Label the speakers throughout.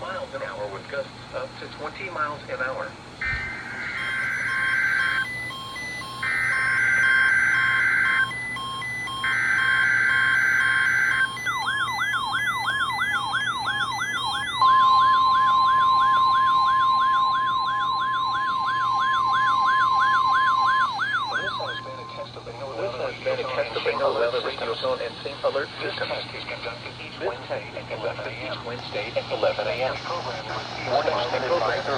Speaker 1: miles an hour with gusts up to 20 miles an hour. And same alert system. This test is conducted each Wednesday at 11 a.m. Warnings and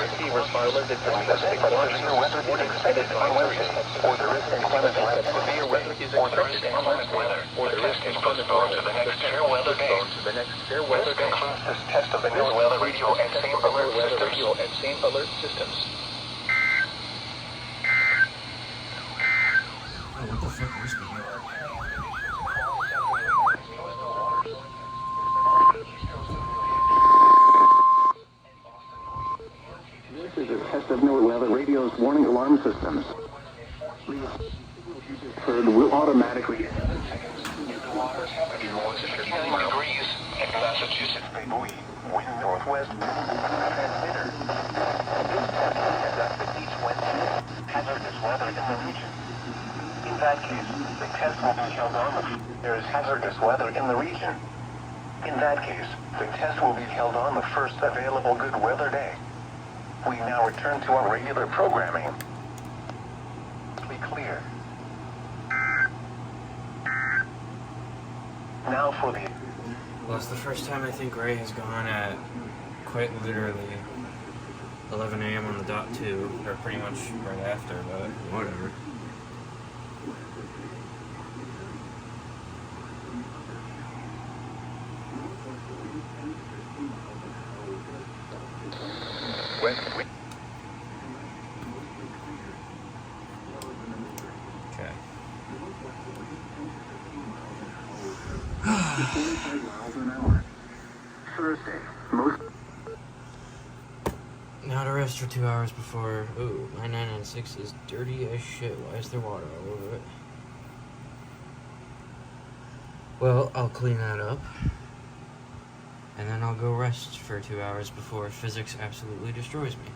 Speaker 1: receivers are alerted to specific warnings and advisories, or there is inclement weather. Severe weather is expected and weather, or there is inclement weather. To the next fair weather day. This concludes this test of the new weather radio and same alert systems.
Speaker 2: What the fuck was that?
Speaker 3: This is a test of NOAA weather radio's warning alarm systems. Heard will automatically. Waters have been more than 59 degrees in Massachusetts. Wind northwest. Transmitter. This test is conducted each Wednesday. Hazardous weather in the region. In that case, the test will be held on there is hazardous weather in the region. In that case, the test will be held on the first available good weather day. We now return to our regular programming. Be clear. Now for the...
Speaker 2: Well, it's the first time I think Ray has gone at quite literally 11 a.m. on the dot too, or pretty much right after, but whatever. Okay.
Speaker 3: 45 miles an hour. Thursday, most...
Speaker 2: Now to rest for 2 hours before... Ooh, my 996 is dirty as shit. Why is there water all over it? Well, I'll clean that up. And then I'll go rest for 2 hours before physics absolutely destroys me.